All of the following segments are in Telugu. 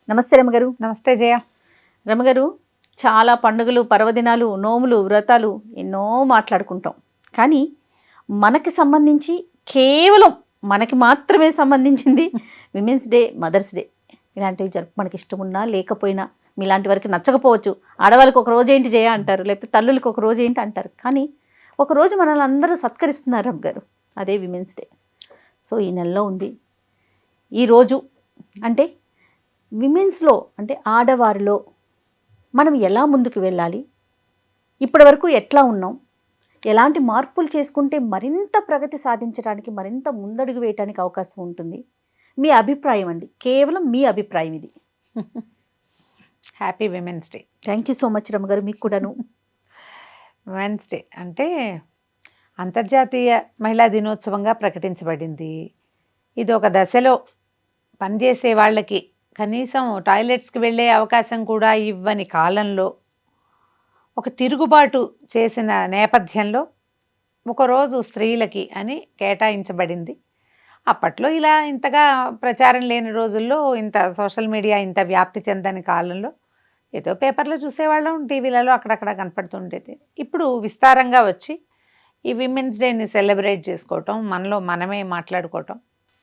నమస్తే రమగారు. నమస్తే జయ. రమగారు, చాలా పండుగలు, పర్వదినాలు, నోములు, వ్రతాలు ఎన్నో మాట్లాడుకుంటాం. కానీ మనకి సంబంధించి కేవలం మనకి మాత్రమే సంబంధించింది విమెన్స్ డే, మదర్స్ డే. ఇలాంటివి మనకి ఇష్టం ఉన్నా లేకపోయినా, మీలాంటి వారికి నచ్చకపోవచ్చు. ఆడవాళ్ళకి ఒక రోజు ఏంటి జయ అంటారు, లేకపోతే తల్లులకు ఒక రోజు ఏంటి అంటారు. కానీ ఒకరోజు మనల్ని అందరూ సత్కరిస్తున్నారు రమగారు, అదే విమెన్స్ డే. సో ఈ నెలలో ఉంది ఈరోజు. అంటే విమెన్స్లో, అంటే ఆడవారిలో మనం ఎలా ముందుకు వెళ్ళాలి, ఇప్పటి వరకు ఎట్లా ఉన్నాం, ఎలాంటి మార్పులు చేసుకుంటే మరింత ప్రగతి సాధించడానికి, మరింత ముందడుగు వేయడానికి అవకాశం ఉంటుంది, మీ అభిప్రాయం అండి, కేవలం మీ అభిప్రాయం ఇది. Happy women's day. Thank you so much రమగారు. మీకు కూడాను. విమెన్స్ డే అంటే అంతర్జాతీయ మహిళా దినోత్సవంగా ప్రకటించబడింది. ఇది ఒక దశలో పనిచేసే వాళ్ళకి కనీసం టాయిలెట్స్కి వెళ్ళే అవకాశం కూడా ఇవ్వని కాలంలో ఒక తిరుగుబాటు చేసిన నేపథ్యంలో ఒకరోజు స్త్రీలకి అని కేటాయించబడింది. అప్పట్లో ఇలా ఇంతగా ప్రచారం లేని రోజుల్లో, ఇంత సోషల్ మీడియా ఇంత వ్యాప్తి చెందని కాలంలో ఏదో పేపర్లో చూసేవాళ్ళం, టీవీలలో అక్కడక్కడ కనపడుతుండేది. ఇప్పుడు విస్తారంగా వచ్చి ఈ విమెన్స్ డేని సెలబ్రేట్ చేసుకోవటం, మనలో మనమే మాట్లాడుకోవటం,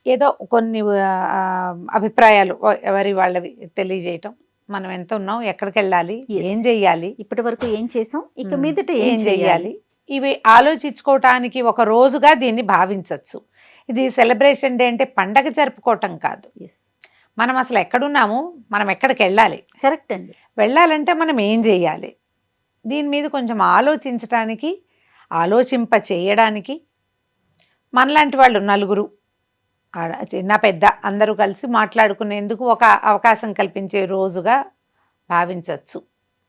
ఏదో కొన్ని అభిప్రాయాలు ఎవరి వాళ్ళవి తెలియజేయటం, మనం ఎంత ఉన్నాం, ఎక్కడికి వెళ్ళాలి, ఏం చెయ్యాలి, ఇప్పటి వరకు ఏం చేసాం, ఇక మీదట ఏం చెయ్యాలి, ఇవి ఆలోచించుకోవటానికి ఒక రోజుగా దీన్ని భావించవచ్చు. ఇది సెలబ్రేషన్ డే అంటే పండగ జరుపుకోవటం కాదు. మనం అసలు ఎక్కడున్నాము, మనం ఎక్కడికి వెళ్ళాలి, కరెక్ట్ అండి. వెళ్ళాలంటే మనం ఏం చెయ్యాలి, దీని మీద కొంచెం ఆలోచించటానికి, ఆలోచింప చేయడానికి మనలాంటి వాళ్ళు నలుగురు, చిన్న పెద్ద అందరూ కలిసి మాట్లాడుకునేందుకు ఒక అవకాశం కల్పించే రోజుగా భావించవచ్చు.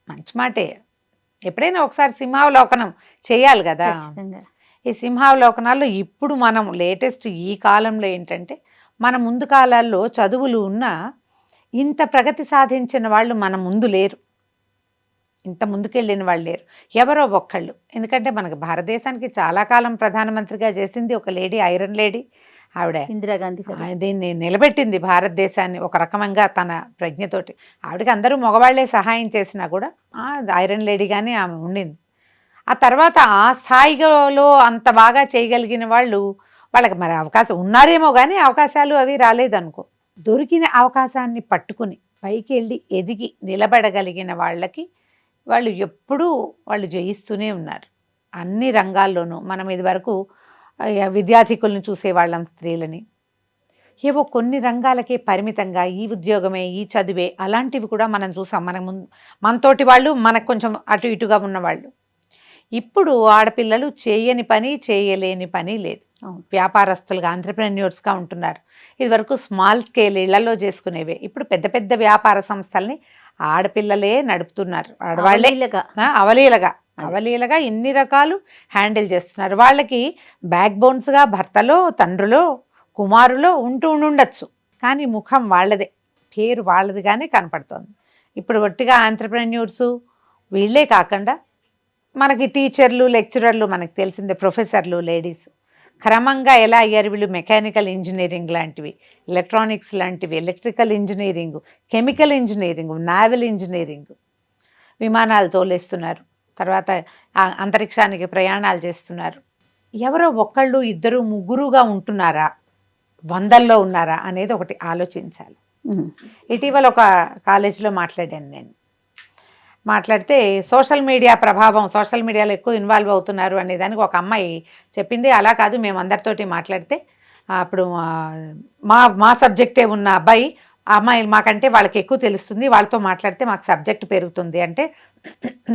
మంచి మాటే. ఎప్పుడైనా ఒకసారి సింహావలోకనం చేయాలి కదా. ఈ సింహావలోకనాల్లో ఇప్పుడు మనం లేటెస్ట్ ఈ కాలంలో ఏంటంటే, మన ముందు కాలాల్లో చదువులు ఉన్నా ఇంత ప్రగతి సాధించిన వాళ్ళు మన ముందు లేరు, ఇంత ముందుకెళ్ళిన వాళ్ళు లేరు, ఎవరో ఒక్కళ్ళు. ఎందుకంటే మనకు భారతదేశానికి చాలా కాలం ప్రధానమంత్రిగా చేసింది ఒక లేడీ, ఐరన్ లేడీ, ఆవిడ ఇందిరాగాంధీ. దీన్ని నిలబెట్టింది భారతదేశాన్ని ఒక రకంగా తన ప్రజ్ఞతోటి. ఆవిడకి అందరూ మగవాళ్లే సహాయం చేసినా కూడా ఐరన్ లేడీగానే ఆమె ఉండింది. ఆ తర్వాత ఆ స్థాయిలో అంత బాగా చేయగలిగిన వాళ్ళు, వాళ్ళకి మరి అవకాశం ఉన్నారేమో కానీ అవకాశాలు అవి రాలేదనుకో. దొరికిన అవకాశాన్ని పట్టుకుని పైకి వెళ్ళి ఎదిగి నిలబడగలిగిన వాళ్ళకి వాళ్ళు ఎప్పుడూ వాళ్ళు జయిస్తూనే ఉన్నారు అన్ని రంగాల్లోనూ. మనం ఇది వరకు విద్యార్థికులను చూసేవాళ్ళం, స్త్రీలని ఏవో కొన్ని రంగాలకే పరిమితంగా, ఈ ఉద్యోగమే, ఈ చదివే, అలాంటివి కూడా మనం చూసాం. మనతోటి వాళ్ళు, మనకు కొంచెం అటు ఇటుగా ఉన్నవాళ్ళు. ఇప్పుడు ఆడపిల్లలు చేయని పని, చేయలేని పని లేదు. వ్యాపారస్తులుగా, ఆంట్రప్రెన్యూర్స్గా ఉంటున్నారు. ఇదివరకు స్మాల్ స్కేల్ ఇళ్లలో చేసుకునేవే ఇప్పుడు పెద్ద పెద్ద వ్యాపార సంస్థల్ని ఆడపిల్లలే నడుపుతున్నారు. ఆడవాళ్ళే అవలీలగా ఇన్ని రకాలు హ్యాండిల్ చేస్తున్నారు. వాళ్ళకి బ్యాక్ బోన్స్గా భర్తలో, తండ్రులో, కుమారులో ఉండొచ్చు, కానీ ముఖం వాళ్ళదే, పేరు వాళ్ళదిగానే కనపడుతోంది. ఇప్పుడు ఒట్టిగా ఆంట్రప్రెన్యూర్స్ వీళ్ళే కాకుండా మనకి టీచర్లు, లెక్చరర్లు, మనకు తెలిసిందే ప్రొఫెసర్లు, లేడీస్ క్రమంగా ఎలా అయ్యారు వీళ్ళు. మెకానికల్ ఇంజనీరింగ్ లాంటివి, ఎలక్ట్రానిక్స్ లాంటివి, electrical engineering, chemical engineering, naval engineering, విమానాలు తోలేస్తున్నారు, తర్వాత అంతరిక్షానికి ప్రయాణాలు చేస్తున్నారు. ఎవరో ఒకళ్ళు, ఇద్దరు, ముగ్గురుగా ఉంటున్నారా, వందల్లో ఉన్నారా అనేది ఒకటి ఆలోచించాలి. ఇటీవల ఒక కాలేజీలో మాట్లాడాను నేను. మాట్లాడితే సోషల్ మీడియా ప్రభావం, సోషల్ మీడియాలో ఎక్కువ ఇన్వాల్వ్ అవుతున్నారు అనే దానికి ఒక అమ్మాయి చెప్పింది. అలా కాదు, మేము అందరితోటి మాట్లాడితే అప్పుడు మా సబ్జెక్టే ఉన్న అబ్బాయి, ఆ అమ్మాయిలు మాకంటే వాళ్ళకి ఎక్కువ తెలుస్తుంది, వాళ్ళతో మాట్లాడితే మాకు సబ్జెక్ట్ పెరుగుతుంది అంటే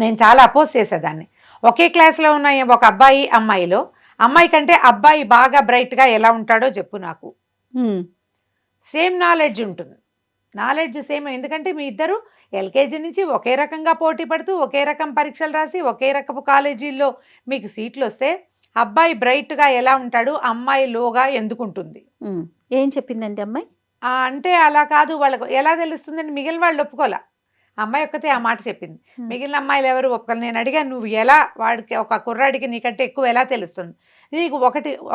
నేను చాలా అపోజ్ చేసేదాన్ని. ఒకే క్లాస్లో ఉన్న ఒక అబ్బాయి అమ్మాయిలో, అమ్మాయి కంటే అబ్బాయి బాగా బ్రైట్గా ఎలా ఉంటాడో చెప్పు నాకు. సేమ్ నాలెడ్జ్ ఉంటుంది, నాలెడ్జ్ సేమ్. ఎందుకంటే మీ ఇద్దరు ఎల్కేజీ నుంచి ఒకే రకంగా పోటీ పడుతూ, ఒకే రకం పరీక్షలు రాసి, ఒకే రకపు కాలేజీల్లో మీకు సీట్లు వస్తే అబ్బాయి బ్రైట్గా ఎలా ఉంటాడు, అమ్మాయి లోగా ఎందుకుంటుంది? ఏం చెప్పిందండి అమ్మాయి? అంటే అలా కాదు, వాళ్ళకు ఎలా తెలుస్తుందని మిగిలిన వాళ్ళు ఒప్పుకోలే. అమ్మాయి ఒక్కతే ఆ మాట చెప్పింది, మిగిలిన అమ్మాయిలు ఎవరు ఒప్పుకోవాలి. నేను అడిగాను, నువ్వు ఎలా, వాడికి ఒక కుర్రాడికి నీకంటే ఎక్కువ ఎలా తెలుస్తుంది? నీకు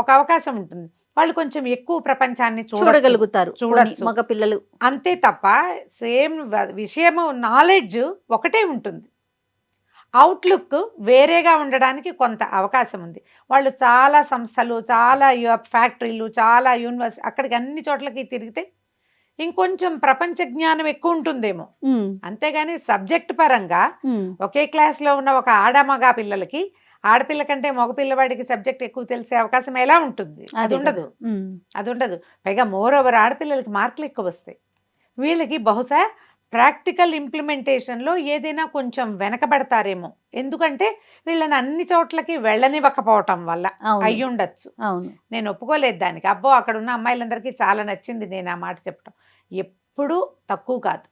ఒక అవకాశం ఉంటుంది, వాళ్ళు కొంచెం ఎక్కువ ప్రపంచాన్ని చూడగలుగుతారు చూడొచ్చు. మగ పిల్లలు. అంతే తప్ప సేమ్ విషయము నాలెడ్జ్ ఒకటే ఉంటుంది, అవుట్లుక్ వేరేగా ఉండడానికి కొంత అవకాశం ఉంది. వాళ్ళు చాలా సంస్థలు, చాలా ఫ్యాక్టరీలు, చాలా యూనివర్సిటీ, అక్కడికి అన్ని చోట్లకి తిరిగితే ఇంకొంచెం ప్రపంచ జ్ఞానం ఎక్కువ ఉంటుందేమో. అంతేగాని సబ్జెక్ట్ పరంగా ఒకే క్లాస్లో ఉన్న ఒక మగ పిల్లలకి ఆడపిల్ల కంటే మగపిల్లవాడికి సబ్జెక్ట్ ఎక్కువ తెలిసే అవకాశం ఎలా ఉంటుంది? అది ఉండదు. పైగా మోర్ ఓవర్ ఆడపిల్లలకి మార్కులు ఎక్కువ వస్తాయి. వీళ్ళకి బహుశా ప్రాక్టికల్ ఇంప్లిమెంటేషన్లో ఏదైనా కొంచెం వెనకబడతారేమో, ఎందుకంటే వీళ్ళని అన్ని చోట్లకి వెళ్ళనివ్వకపోవటం వల్ల అయ్యి ఉండొచ్చు. నేను ఒప్పుకోలేదు దానికి. అబ్బో అక్కడ ఉన్న అమ్మాయిలందరికీ చాలా నచ్చింది నేను ఆ మాట చెప్పడం. ఎప్పుడూ తక్కువ కాదు.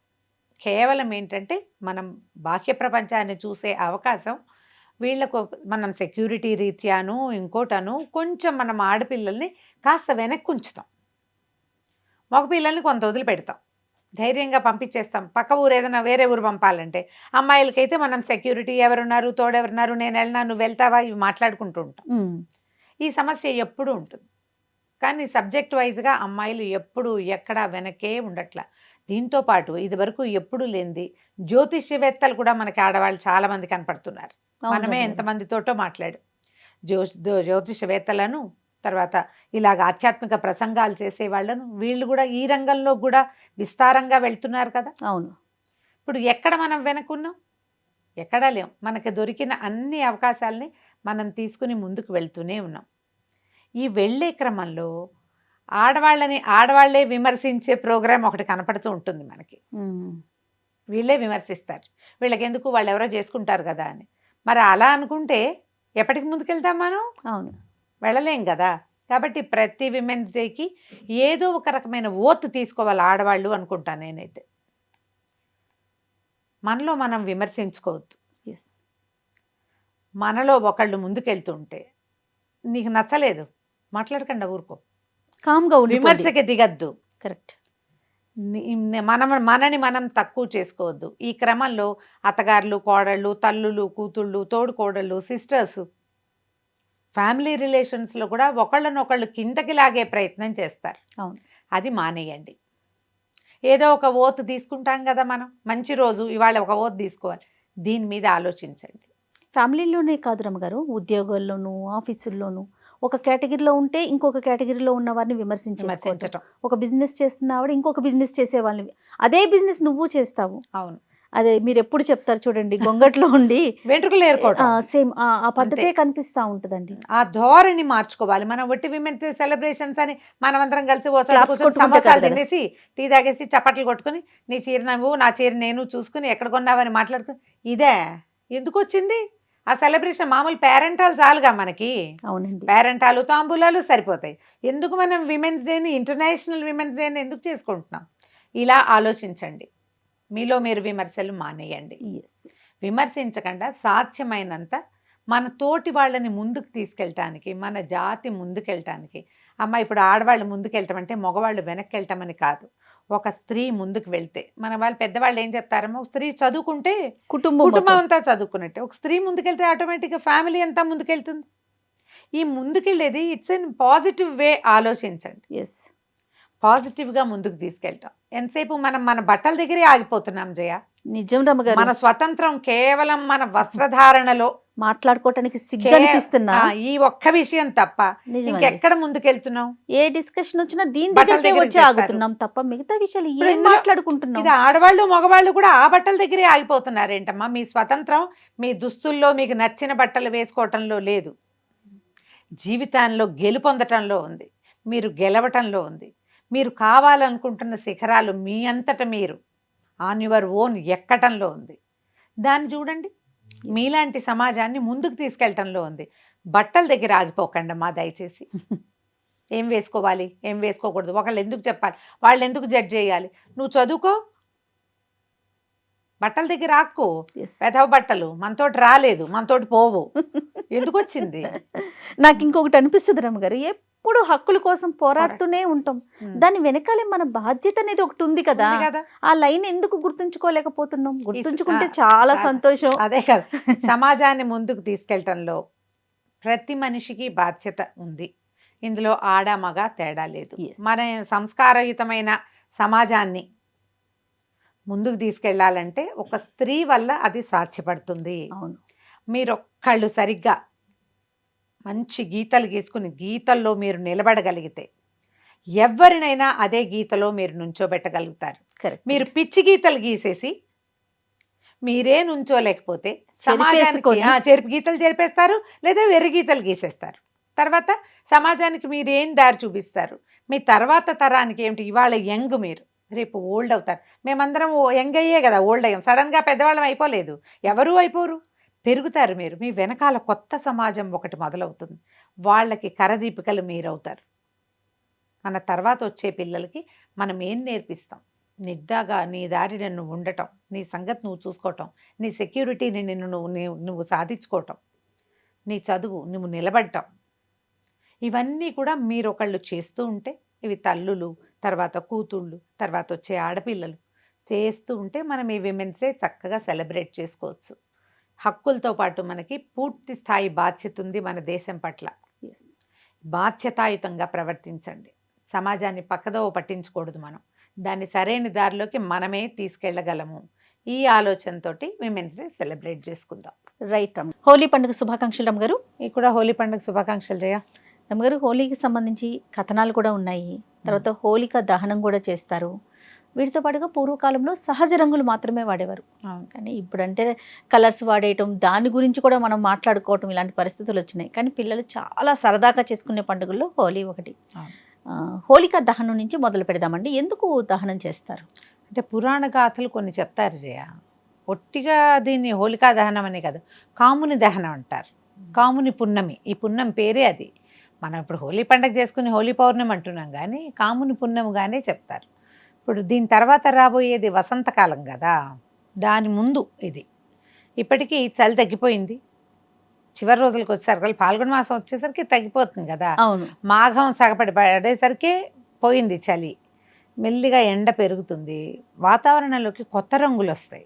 కేవలం ఏంటంటే మనం బాహ్య ప్రపంచాన్ని చూసే అవకాశం వీళ్ళకు మనం సెక్యూరిటీ రీత్యాను ఇంకోటను కొంచెం మనం ఆడపిల్లల్ని కాస్త వెనక్కి ఉంచుతాం, మగపిల్లల్ని కొంత వదిలిపెడతాం, ధైర్యంగా పంపించేస్తాం. పక్క ఊరు ఏదైనా వేరే ఊరు పంపాలంటే అమ్మాయిలకైతే మనం సెక్యూరిటీ ఎవరున్నారు, తోడెవరున్నారు, నేను వెళ్ళినా నువ్వు వెళ్తావా, ఇవి మాట్లాడుకుంటూ ఉంటాం. ఈ సమస్య ఎప్పుడూ ఉంటుంది. కానీ సబ్జెక్ట్ వైజ్గా అమ్మాయిలు ఎప్పుడు ఎక్కడా వెనకే ఉండట్లా. దీంతో పాటు ఇది వరకు ఎప్పుడు లేనిది జ్యోతిష్యవేత్తలు కూడా మనకి ఆడవాళ్ళు చాలా మంది కనపడుతున్నారు. మనమే ఎంతమందితోటో మాట్లాడు జ్యోతిషవేత్తలను, తర్వాత ఇలాగ ఆధ్యాత్మిక ప్రసంగాలు చేసే వాళ్ళను, వీళ్ళు కూడా ఈ రంగంలో కూడా విస్తారంగా వెళ్తున్నారు కదా. అవును. ఇప్పుడు ఎక్కడ మనం వెనుకున్నాం? ఎక్కడా లేం. మనకి దొరికిన అన్ని అవకాశాలని మనం తీసుకుని ముందుకు వెళ్తూనే ఉన్నాం. ఈ వెళ్ళే క్రమంలో ఆడవాళ్లే విమర్శించే ప్రోగ్రాం ఒకటి కనపడుతూ ఉంటుంది మనకి. వీళ్ళే విమర్శిస్తారు, వీళ్ళకి ఎందుకు, వాళ్ళు ఎవరో చేసుకుంటారు కదా అని. మరి అలా అనుకుంటే ఎప్పటికి ముందుకెళ్తాం మనం? అవును, వెళ్ళలేం కదా. కాబట్టి ప్రతి విమెన్స్ డేకి ఏదో ఒక రకమైన ఓత్ తీసుకోవాలి ఆడవాళ్ళు అనుకుంటాను నేనైతే. మనలో మనం విమర్శించుకోవద్దు. మనలో ఒకళ్ళు ముందుకెళ్తుంటే నీకు నచ్చలేదు, మాట్లాడకుండా ఊరుకో, కామ్గా విమర్శకి దిగద్దు. కరెక్ట్. మనని మనం తక్కువ చేసుకోవద్దు. ఈ క్రమంలో అత్తగారులు, కోడళ్ళు, తల్లులు, కూతుళ్ళు, తోడు కోడళ్ళు, సిస్టర్స్, ఫ్యామిలీ రిలేషన్స్లో కూడా ఒకళ్ళనొకళ్ళు కిందకి లాగే ప్రయత్నం చేస్తారు. అవును, అది మానేయండి. ఏదో ఒక ఓత్ తీసుకుంటాం కదా మనం, మంచి రోజు ఇవాళ ఒక ఓత్ తీసుకోవాలి, దీని మీద ఆలోచించండి. ఫ్యామిలీలోనే కాదు రమ్మగారు, ఉద్యోగాల్లోనూ ఆఫీసుల్లోనూ ఒక కేటగిరీలో ఉంటే ఇంకొక కేటగిరీలో ఉన్న వారిని విమర్శించడం, ఒక బిజినెస్ చేస్తున్న ఆవిడ ఇంకొక బిజినెస్ చేసే వాళ్ళని, అదే బిజినెస్ నువ్వు చేస్తావు. అవును, అదే మీరు ఎప్పుడు చెప్తారు చూడండి, గొంగట్లో ఉండి వెంట్రుకలు ఏరుకోవడం, సేమ్ ఆ పద్ధతే కనిపిస్తూ ఉంటుందండి. ఆ ధోరణి మార్చుకోవాలి. మనం ఒట్టి విమెన్స్ సెలబ్రేషన్స్ అని మనం అందరం కలిసి సమోసాలు తినేసి టీ తాగేసి చప్పట్లు కొట్టుకుని నీ చీర నువ్వు నా చీర నేను చూసుకుని ఎక్కడ కొన్నావని మాట్లాడుకుని, ఇదే ఎందుకు వచ్చింది ఆ సెలబ్రేషన్? మామూలు పేరెంటాలు చాలుగా మనకి. అవునండి, పేరెంటాలు తాంబూలాలు సరిపోతాయి. ఎందుకు మనం విమెన్స్ డేని, ఇంటర్నేషనల్ విమెన్స్ డేని ఎందుకు చేసుకుంటున్నాం? ఇలా ఆలోచించండి. మీలో మీరు విమర్శలు మానేయండి. విమర్శించకుండా సాధ్యమైనంత మన తోటి వాళ్ళని ముందుకు తీసుకెళ్ళటానికి, మన జాతి ముందుకెళ్ళటానికి. అమ్మ, ఇప్పుడు ఆడవాళ్ళు ముందుకెళ్ళటం అంటే మగవాళ్ళు వెనక్కి వెళ్ళటమని కాదు. ఒక స్త్రీ ముందుకు వెళ్తే, మన వాళ్ళు పెద్దవాళ్ళు ఏం చెప్తారమ్మో, స్త్రీ చదువుకుంటే కుటుంబం అంతా చదువుకున్నట్టే. ఒక స్త్రీ ముందుకెళ్తే ఆటోమేటిక్గా ఫ్యామిలీ అంతా ముందుకెళ్తుంది. ఈ ముందుకెళ్ళేది ఇట్స్ ఎన్ పాజిటివ్ వే. ఆలోచించండి. పాజిటివ్గా ముందుకు తీసుకెళ్తాం. ఎంతసేపు మనం మన బట్టల దగ్గరే ఆగిపోతున్నాం జయ. నిజం రమ్మగారు, మన స్వతంత్రం కేవలం మన వస్త్రధారణలో మాట్లాడుకోవటానికి సిగ్గనిపిస్తున్నా ఈ ఒక్క విషయం తప్ప ఇంకెక్కడ ముందుకెళ్తున్నాం? ఏ డిస్కషన్ వచ్చినా దీని దగ్గరే వచ్చి ఆగుతున్నాం తప్ప మిగతా విషయాలు ఏం మాట్లాడుకుంటున్నాం? ఇది ఆడవాళ్ళు మగవాళ్ళు కూడా ఆ బట్టల దగ్గరే ఆగిపోతున్నారేంటమ్మా? మీ స్వతంత్రం మీ దుస్తుల్లో మీకు నచ్చిన బట్టలు వేసుకోవటంలో లేదు. జీవితంలో గెలుపొందటంలో ఉంది, మీరు గెలవటంలో ఉంది. మీరు కావాలనుకుంటున్న శిఖరాలు మీ అంతట మీరు ఆన్ యువర్ ఓన్ ఎక్కటంలో ఉంది. దాన్ని చూడండి, మీలాంటి సమాజాన్ని ముందుకు తీసుకెళ్ళటంలో ఉంది. బట్టల దగ్గర ఆగిపోకండి మా దయచేసి. ఏం వేసుకోవాలి, ఏం వేసుకోకూడదు ఒకళ్ళు ఎందుకు చెప్పాలి, వాళ్ళు ఎందుకు జడ్జ్ చేయాలి? నువ్వు చదువుకో, బట్టల దగ్గర ఆక్కో. పెదవ బట్టలు మనతోటి రాలేదు, మనతోటి పోవు. ఎందుకు వచ్చింది? నాకు ఇంకొకటి అనిపిస్తుంది రమ్మగారు, ఎప్పుడు హక్కుల కోసం పోరాడుతూనే ఉంటాం. దాని వెనకాలే మన బాధ్యత అనేది ఒకటి ఉంది కదా. ఆ లైన్ ఎందుకు గుర్తుంచుకోలేకపోతున్నాం? గుర్తుంచుకుంటే చాలా సంతోషం. అదే కదా, సమాజాన్ని ముందుకు తీసుకెళ్ళటంలో ప్రతి మనిషికి బాధ్యత ఉంది. ఇందులో ఆడ మగ తేడా లేదు. Yes. మన సంస్కారయుతమైన సమాజాన్ని ముందుకు తీసుకెళ్లాలంటే ఒక స్త్రీ వల్ల అది సాధ్యపడుతుంది. అవును. మీరొక్కళ్ళు సరిగ్గా మంచి గీతలు గీసుకుని గీతల్లో మీరు నిలబడగలిగితే ఎవరినైనా అదే గీతలో మీరు నుంచోబెట్టగలుగుతారు. కరెక్ట్. మీరు పిచ్చి గీతలు గీసేసి మీరే నుంచోలేకపోతే సమాజానికి చెరిపేసుకొని. చెరిపి గీతలు చెరిపేస్తారు, లేదా వెర్రి గీతలు గీసేస్తారు. తర్వాత సమాజానికి మీరేం దారి చూపిస్తారు? మీ తర్వాత తరానికి ఏమిటి? ఇవాళ యంగ్, మీరు రేపు ఓల్డ్ అవుతారు. మేమందరం యంగ్ అయ్యే కదా ఓల్డ్ అయ్యాం, సడన్గా పెద్దవాళ్ళం అయిపోలేదు. ఎవరూ అయిపోరు, పెరుగుతారు. మీరు మీ వెనకాల కొత్త సమాజం ఒకటి మొదలవుతుంది. వాళ్ళకి కరదీపికలు మీరవుతారు. మన తర్వాత వచ్చే పిల్లలకి మనం ఏం నేర్పిస్తాం? నిద్దాగా నీ దారిని నువ్వు ఉండటం, నీ సంగతి నువ్వు చూసుకోవటం, నీ సెక్యూరిటీని నువ్వు సాధించుకోవటం, నీ చదువు నువ్వు నిలబడటం, ఇవన్నీ కూడా మీరు ఒకళ్ళు చేస్తూ ఉంటే, ఇవి తల్లులు, తర్వాత కూతుళ్ళు, తర్వాత వచ్చే ఆడపిల్లలు చేస్తూ ఉంటే మనం ఈ విమెన్సే చక్కగా సెలబ్రేట్ చేసుకోవచ్చు. హక్కులతో పాటు మనకి పూర్తి స్థాయి బాధ్యత ఉంది మన దేశం పట్ల. బాధ్యతాయుతంగా ప్రవర్తించండి. సమాజాన్ని పక్కదోవ పట్టించకూడదు. మనం దాన్ని సరైన దారిలోకి మనమే తీసుకెళ్ళగలము. ఈ ఆలోచనతోటి విమెన్స్ డే సెలబ్రేట్ చేసుకుందాం. రైట్ అమ్మ. హోలీ పండుగ శుభాకాంక్షలు అమ్మగారు. మీకు కూడా హోలీ పండుగ శుభాకాంక్షలు జయ. అమ్మగారు, హోలీకి సంబంధించి కథనాలు కూడా ఉన్నాయి. తర్వాత హోలిక దహనం కూడా చేస్తారు. వీటితో పాటుగా పూర్వకాలంలో సహజ రంగులు మాత్రమే వాడేవారు. కానీ ఇప్పుడంటే కలర్స్ వాడేయటం, దాని గురించి కూడా మనం మాట్లాడుకోవటం, ఇలాంటి పరిస్థితులు వచ్చినాయి. కానీ పిల్లలు చాలా సరదాగా చేసుకునే పండుగల్లో హోలీ ఒకటి. హోలిక దహనం నుంచి మొదలు పెడదామండి. ఎందుకు దహనం చేస్తారు? అంటే పురాణ గాథలు కొన్ని చెప్తారు జయ. ఒట్టిగా దీన్ని హోలికా దహనం అనే కదా, కాముని దహనం అంటారు. కాముని పున్నమి, ఈ పున్నమి పేరే అది. మనం ఇప్పుడు హోలీ పండుగ చేసుకుని హోలీ పౌర్ణమి అంటున్నాం, కానీ కాముని పున్నమిగానే చెప్తారు. ఇప్పుడు దీని తర్వాత రాబోయేది వసంతకాలం కదా, దాని ముందు ఇది. ఇప్పటికీ చలి తగ్గిపోయింది, చివరి రోజులకు వచ్చేసరికి పాల్గొన మాసం వచ్చేసరికి తగ్గిపోతుంది కదా. అవును. మాఘం సగపడి పడేసరికి పోయింది చలి, మెల్లిగా ఎండ పెరుగుతుంది, వాతావరణంలోకి కొత్త రంగులు వస్తాయి.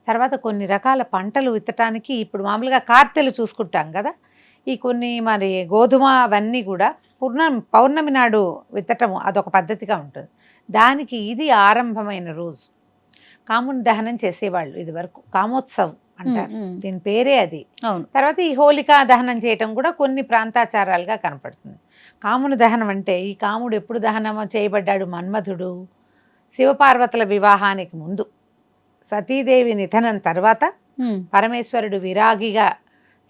తర్వాత కొన్ని రకాల పంటలు విత్తటానికి ఇప్పుడు మామూలుగా కార్తెలు చూసుకుంటాం కదా, ఈ కొన్ని మరి గోధుమ అవన్నీ కూడా పౌర్ణమి నాడు విత్తటము అదొక పద్ధతిగా ఉంటుంది. దానికి ఇది ఆరంభమైన రోజు. కాముని దహనం చేసేవాళ్ళు ఇది వరకు, కామోత్సవ్ అంటారు, దీని పేరే అది. తర్వాత ఈ హోలికా దహనం చేయటం కూడా కొన్ని ప్రాంతాచారాలుగా కనపడుతుంది. కాముని దహనం అంటే ఈ కాముడు ఎప్పుడు దహనం చేయబడ్డాడు? మన్మధుడు శివపార్వతుల వివాహానికి ముందు, సతీదేవి నిధనం తర్వాత పరమేశ్వరుడు విరాగిగా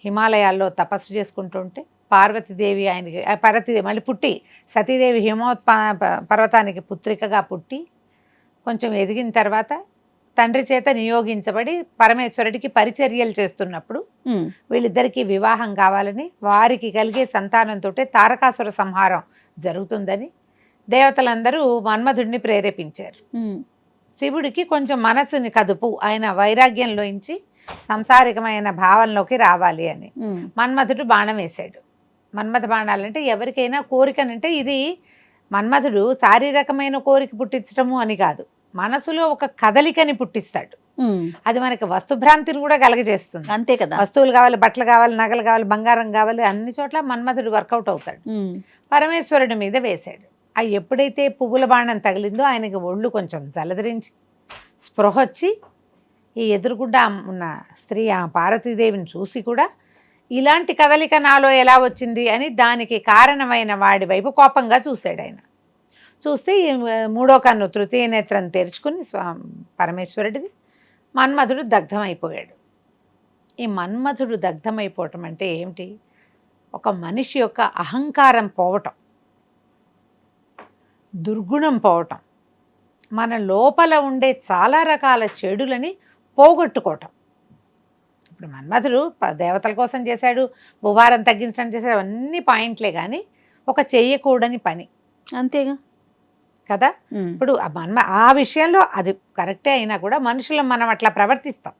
హిమాలయాల్లో తపస్సు చేసుకుంటుంటే పార్వతీదేవి ఆయనకి మళ్ళీ పుట్టి, సతీదేవి పర్వతానికి పుత్రికగా పుట్టి కొంచెం ఎదిగిన తర్వాత తండ్రి చేత నియోగించబడి పరమేశ్వరుడికి పరిచర్యలు చేస్తున్నప్పుడు వీళ్ళిద్దరికీ వివాహం కావాలని, వారికి కలిగే సంతానంతో తారకాసుర సంహారం జరుగుతుందని దేవతలందరూ మన్మధుడిని ప్రేరేపించారు. శివుడికి కొంచెం మనస్సుని కదుపు, ఆయన వైరాగ్యంలోంచి సంసారికమైన భావనలోకి రావాలి అని మన్మధుడు బాణం వేశాడు. మన్మథ బాణాలంటే ఎవరికైనా కోరికనంటే, ఇది మన్మధుడు శారీరకమైన కోరిక పుట్టించడము అని కాదు, మనసులో ఒక కదలికని పుట్టిస్తాడు. అది మనకి వస్తుభ్రాంతిని కూడా కలగజేస్తుంది. అంతే కదా. వస్తువులు కావాలి, బట్టలు కావాలి, నగలు కావాలి, బంగారం కావాలి, అన్ని చోట్ల మన్మధుడు వర్కౌట్ అవుతాడు. పరమేశ్వరుడి మీద వేశాడు. అవి ఎప్పుడైతే పువ్వుల బాణం తగిలిందో ఆయనకి ఒళ్ళు కొంచెం జలధరించి స్పృహ వచ్చి, ఈ ఎదురుగుడ్డ ఉన్న స్త్రీ ఆ పార్వతీదేవిని చూసి కూడా ఇలాంటి కదలిక నాలో ఎలా వచ్చింది అని దానికి కారణమైన వాడి వైపు కోపంగా చూశాడు. ఆయన చూస్తే మూడో కన్ను తృతీయ నేత్రం తెరుచుకుని పరమేశ్వరుడిది మన్మధుడు దగ్ధమైపోయాడు. ఈ మన్మధుడు దగ్ధమైపోవటం అంటే ఏమిటి? ఒక మనిషి యొక్క అహంకారం పోవటం, దుర్గుణం పోవటం, మన లోపల ఉండే చాలా రకాల చెడులని పోగొట్టుకోవటం. ఇప్పుడు మన్మధుడు దేవతల కోసం చేశాడు, భూభారం తగ్గించడం చేశాడు, అవన్నీ పాయింట్లే, కానీ ఒక చెయ్యకూడని పని అంతేగా కదా. ఇప్పుడు ఆ విషయంలో అది కరెక్టే అయినా కూడా మనుషులు మనం అట్లా ప్రవర్తిస్తాం.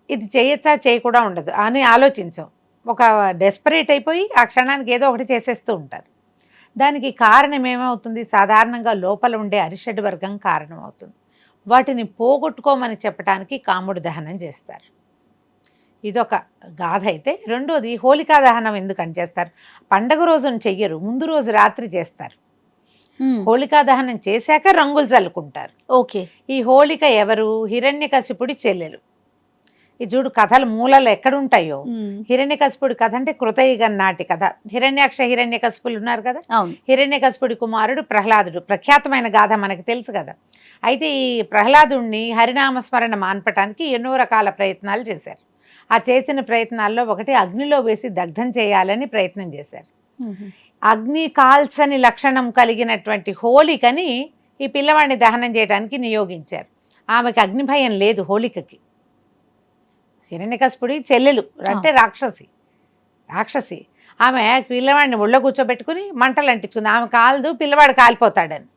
ఇది చేయొచ్చా చేయకూడా ఉండదు అని ఆలోచించాం. ఒక డెస్పరేట్ అయిపోయి ఆ క్షణానికి ఏదో ఒకటి చేసేస్తూ ఉంటారు. దానికి కారణం ఏమవుతుంది? సాధారణంగా లోపల ఉండే అరిషడ్ వర్గం కారణం అవుతుంది. వాటిని పోగొట్టుకోమని చెప్పడానికి కాముడు దహనం చేస్తారు. ఇదొక గాథ అయితే. రెండోది హోలికా దహనం ఎందుకని చేస్తారు, పండగ రోజున చెయ్యరు, ముందు రోజు రాత్రి చేస్తారు. హోలికా దహనం చేశాక రంగులు చల్లుకుంటారు. ఓకే. ఈ హోలిక ఎవరు, హిరణ్యకశిపుడి చెల్లెలు. ఈ చూడు కథలు మూలలు ఎక్కడుంటాయో. హిరణ్యకశిపుడి కథ అంటే కృతయుగం నాటి కథ. హిరణ్యకశిపులు ఉన్నారు కదా, హిరణ్యకశిపుడి కుమారుడు ప్రహ్లాదుడు, ప్రఖ్యాతమైన గాథ మనకు తెలుసు కదా. అయితే ఈ ప్రహ్లాదుడిని హరినామస్మరణ మాన్పటానికి ఎన్నో రకాల ప్రయత్నాలు చేశారు. ఆ చేసిన ప్రయత్నాల్లో ఒకటి అగ్నిలో వేసి దగ్ధం చేయాలని ప్రయత్నం చేశారు. అగ్ని కాల్చని లక్షణం కలిగినటువంటి హోలికని ఈ పిల్లవాడిని దహనం చేయడానికి నియోగించారు. ఆమెకి అగ్ని భయం లేదు హోలికకి. హిరణ్యకశిపుడి చెల్లెలు అంటే రాక్షసి. ఆమె పిల్లవాడిని ఒళ్ళో కూర్చోబెట్టుకుని మంటలు అంటించుకుంది. ఆమె కాలదు, పిల్లవాడు కాలిపోతాడని.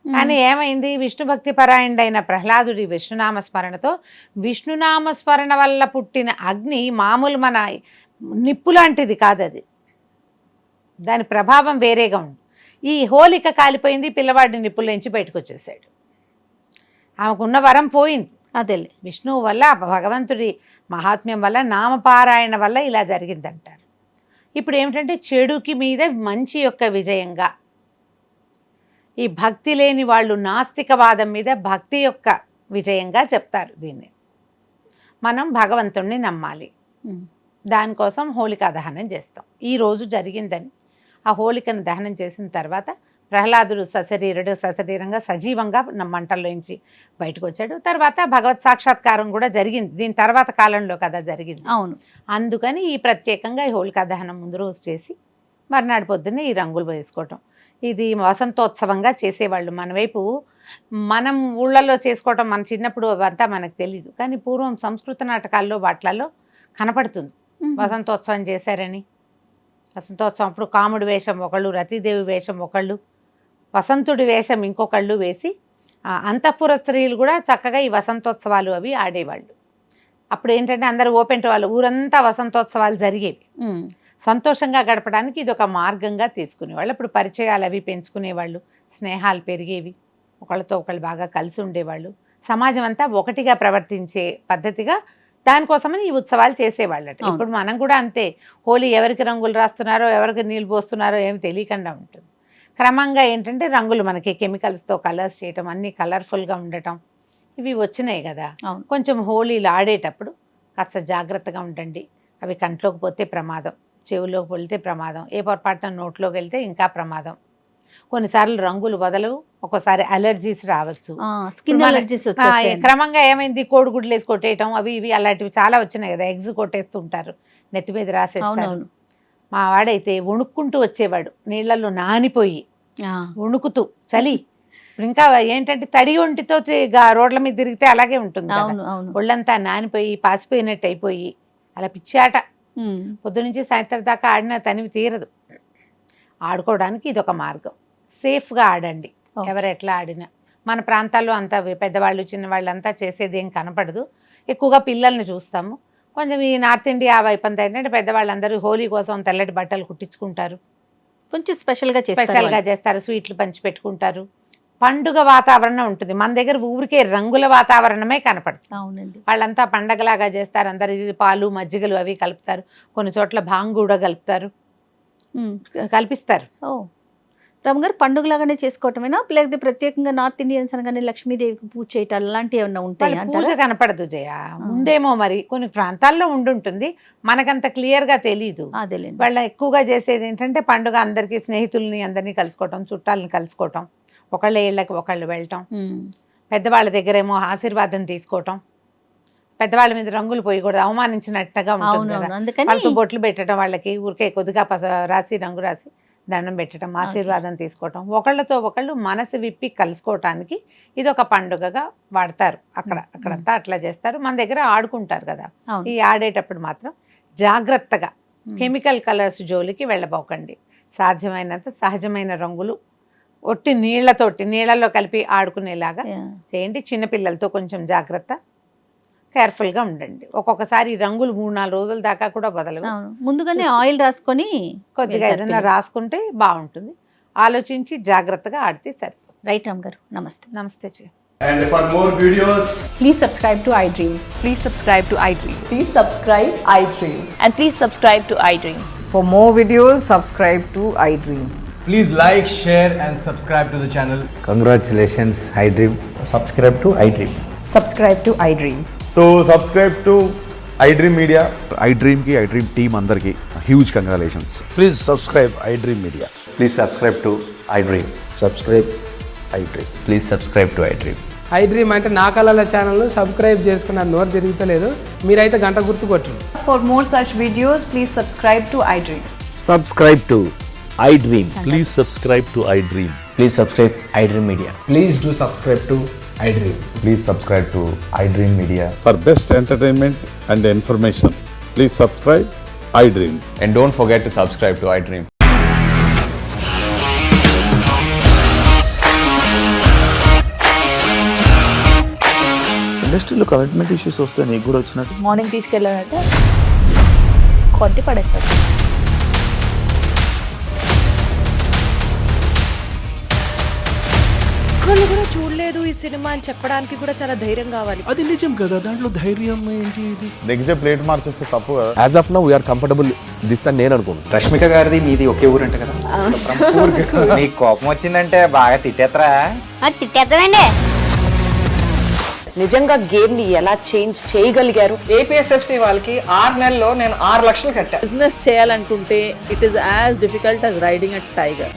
కానీ ఏమైంది, విష్ణు భక్తి పరాయణుడైన ప్రహ్లాదుడి విష్ణునామస్మరణతో, విష్ణునామస్మరణ వల్ల పుట్టిన అగ్ని మామూలు మన నిప్పు లాంటిది కాదు, అది దాని ప్రభావం వేరేగా ఉంది. ఈ హోలిక కాలిపోయింది, పిల్లవాడిని నిప్పుల్లోంచి బయటకు వచ్చేసాడు. ఆమెకున్న వరం పోయింది. అదే విష్ణువు వల్ల, భగవంతుడి మహాత్మ్యం వల్ల, నామపారాయణ వల్ల ఇలా జరిగిందంటారు. ఇప్పుడు ఏమిటంటే చెడుకి మీద మంచి యొక్క విజయంగా, ఈ భక్తి లేని వాళ్ళు నాస్తికవాదం మీద భక్తి యొక్క విజయంగా చెప్తారు దీన్ని. మనం భగవంతుణ్ణి నమ్మాలి, దానికోసం హోలికా దహనం చేస్తాం. ఈ రోజు జరిగిందని ఆ హోలికను దహనం చేసిన తర్వాత ప్రహ్లాదుడు సశరీరంగా సజీవంగా మంటల్లోంచి బయటకు వచ్చాడు. తర్వాత భగవత్ సాక్షాత్కారం కూడా జరిగింది, దీని తర్వాత కాలంలో కదా జరిగింది. అవును. అందుకని ఈ ప్రత్యేకంగా ఈ హోలికా దహనం ముందు రోజు చేసి మర్నాడు పొద్దున్నే ఈ రంగులు వేసుకోవటం, ఇది వసంతోత్సవంగా చేసేవాళ్ళు. మన వైపు మనం ఊళ్ళల్లో చేసుకోవటం మన చిన్నప్పుడు అవంతా మనకు తెలీదు, కానీ పూర్వం సంస్కృత నాటకాల్లో వాటిలలో కనపడుతుంది వసంతోత్సవం చేశారని. వసంతోత్సవం అప్పుడు కాముడి వేషం ఒకళ్ళు, రతీదేవి వేషం ఒకళ్ళు, వసంతుడి వేషం ఇంకొకళ్ళు వేసి అంతఃపుర స్త్రీలు కూడా చక్కగా ఈ వసంతోత్సవాలు అవి ఆడేవాళ్ళు. అప్పుడు ఏంటంటే అందరూ ఓపెన్ వాళ్ళు, ఊరంతా వసంతోత్సవాలు జరిగేవి. సంతోషంగా గడపడానికి ఇది ఒక మార్గంగా తీసుకునేవాళ్ళు. అప్పుడు పరిచయాలు అవి పెంచుకునేవాళ్ళు, స్నేహాలు పెరిగేవి, ఒకళ్ళతో ఒకళ్ళు బాగా కలిసి ఉండేవాళ్ళు. సమాజం అంతా ఒకటిగా ప్రవర్తించే పద్ధతిగా దానికోసమని ఈ ఉత్సవాలు చేసేవాళ్ళట. ఇప్పుడు మనం కూడా అంతే, హోలీ ఎవరికి రంగులు రాస్తున్నారో ఎవరికి నీళ్ళు పోస్తున్నారో ఏమి తెలియకుండా ఉంటుంది. క్రమంగా ఏంటంటే రంగులు మనకి కెమికల్స్తో కలర్స్ చేయటం, అన్నీ కలర్ఫుల్గా ఉండటం ఇవి వచ్చినాయి కదా. కొంచెం హోలీలు ఆడేటప్పుడు కాస్త జాగ్రత్తగా ఉండండి. అవి కంట్లోకి పోతే ప్రమాదం, చెవులోకి వెళ్తే ప్రమాదం, ఏ పొరపాటున నోట్లోకి వెళ్తే ఇంకా ప్రమాదం. కొన్నిసార్లు రంగులు వదలవు, ఒక్కోసారి అలర్జీస్ రావచ్చు, స్కిన్ అలర్జీస్. క్రమంగా ఏమైంది, కోడిగుడ్లు వేసి కొట్టేయటం అవి ఇవి అలాంటివి చాలా వచ్చినాయి కదా. ఎగ్స్ కొట్టేస్తుంటారు, నెత్తి మీద రాసేస్తారు. మా వాడైతే వణుక్కుంటూ వచ్చేవాడు, నీళ్ళల్లో నానిపోయి వణుకుతూ, చలి. ఇంకా ఏంటంటే తడి ఒంటితో రోడ్ల మీద తిరిగితే అలాగే ఉంటుంది, ఒళ్ళంతా నానిపోయి పాసిపోయినట్టు అయిపోయి అలా పిచ్చాట. పొద్దునుంచి సాయంత్రం దాకా ఆడినా తనివి తీరదు. ఆడుకోవడానికి ఇది ఒక మార్గం. సేఫ్గా ఆడండి, ఎవరు ఎట్లా ఆడినా. మన ప్రాంతాల్లో అంతా పెద్దవాళ్ళు చిన్నవాళ్ళు అంతా చేసేది ఏం కనపడదు, ఎక్కువగా పిల్లల్ని చూస్తాము. కొంచెం ఈ నార్త్ ఇండియా వైపు అంతా ఏంటంటే పెద్దవాళ్ళందరూ హోలీ కోసం తెల్లటి బట్టలు కుట్టించుకుంటారు, కొంచెం స్పెషల్గా చేస్తారు, స్వీట్లు పంచి పెట్టుకుంటారు. పండుగ వాతావరణం ఉంటుంది. మన దగ్గర ఊరికే రంగుల వాతావరణమే కనపడుతుంది. అవునండి, వాళ్ళంతా పండగలాగా చేస్తారు. అందరు ఇది పాలు మజ్జిగలు అవి కలుపుతారు, కొన్ని చోట్ల భాంగ్ కూడా కల్పిస్తారు. రమగారు పండుగలాగానే చేసుకోవటమేనా, లేకపోతే ప్రత్యేకంగా నార్త్ ఇండియన్స్ అనగానే లక్ష్మీదేవికి పూజ చేయటం అలాంటివి ఏమన్నా ఉంటాయి? పూజ కనపడదు జయ, ముందేమో మరి కొన్ని ప్రాంతాల్లో ఉండుంటుంది, మనకంత క్లియర్ గా తెలీదు. వాళ్ళ ఎక్కువగా చేసేది ఏంటంటే పండుగ అందరికి స్నేహితుల్ని అందరినీ కలుసుకోవటం, చుట్టాలని కలుసుకోవటం, ఒకళ్ళ ఇళ్ళకి ఒకళ్ళు వెళ్ళటం, పెద్దవాళ్ళ దగ్గర ఏమో ఆశీర్వాదం తీసుకోవటం. పెద్దవాళ్ళ మీద రంగులు పోయకూడదు, అవమానించినట్టుగా ఉంటుంది కదా. వాళ్ళతో బొట్లు పెట్టడం, వాళ్ళకి ఊరికే కొద్దిగా రాసి రంగు రాసి దండం పెట్టడం, ఆశీర్వాదం తీసుకోవటం, ఒకళ్ళతో ఒకళ్ళు మనసు విప్పి కలుసుకోవటానికి ఇది ఒక పండుగగా వాడతారు. అక్కడంతా అట్లా చేస్తారు. మన దగ్గర ఆడుకుంటారు కదా. ఈ ఆడేటప్పుడు మాత్రం జాగ్రత్తగా కెమికల్ కలర్స్ జోలికి వెళ్ళబోకండి. సాధ్యమైనంత సహజమైన రంగులు ఒట్టి నీళ్ళలో కలిపి ఆడుకునేలాగా చేయండి. చిన్నపిల్లలతో కొంచెం జాగ్రత్త, కేర్ఫుల్గా ఉండండి. ఒక్కొక్కసారి రంగులు 3-4 రోజుల దాకా కూడా బదలవు. ముందుగానే ఆయిల్ రాసుకొని కొద్దిగా ఏదైనా రాసుకుంటే బాగుంటుంది. ఆలోచించి జాగ్రత్తగా ఆడితే సరిపోతుంది. రైట్ రామ్ గారు, నమస్తే. నమస్తే. And for more videos, Please subscribe to iDream. Please subscribe to iDream. Please subscribe iDream. And please subscribe to iDream. For more videos, subscribe to iDream. Please like, share and subscribe to the channel. Congratulations, iDream. Subscribe to iDream. Subscribe to iDream. so subscribe to iDream Media. iDream ki iDream team andarki huge congratulations. Please subscribe iDream Media. Please subscribe to iDream. Subscribe iDream. Please subscribe to iDream. iDream అంటే నా కళల ఛానల్ సబ్స్క్రైబ్ చేసుకున్న నోరు తిరుగుతలేదు మీరైతే గంట గుర్తు కొట్టండి. For more such videos, please subscribe to iDream. Subscribe to iDream. Please subscribe to iDream. Please subscribe iDream Media. Please do subscribe to iDream. Please subscribe to iDream Media. For best entertainment and information, please subscribe iDream. And don't forget to subscribe to iDream. ఇండస్ట్రీలో కమిట్మెంట్ ఇష్యూస్ వస్తే నీకు కూడా వచ్చినట్టు మార్నింగ్ తీసుకెళ్ళారంటే కొట్టి పడేస్తారు. ఒక్కళ్ళు కూడా చూడలేదు ఈ సినిమా అని చెప్పడానికి కూడా చాలా ధైర్యం కావాలి. అది నిజం కదా, దాంట్లో ధైర్యం ఏంటి? నెక్స్ట్ డే ప్లేట్ మార్చేస్తే తప్పు కదా. As of now, we are comfortable this అని నేను అనుకుంటున్నాను. రష్మిక గారిది మీది ఒకే ఊరంట కదా? నీకు కోపం వచ్చిందంటే బాగా తిట్టేత్తరా? తిట్టేద్దామండి. నిజంగా గేమ్ ని ఎలా చేంజ్ చేయగలిగారు? ఏపీఎస్ఎఫ్సి వాళ్ళకి 6 నెలల్లో నేను 6 లక్షలు కట్టా. బిజినెస్ చేయాలనుకుంటే it is as difficult as riding a tiger.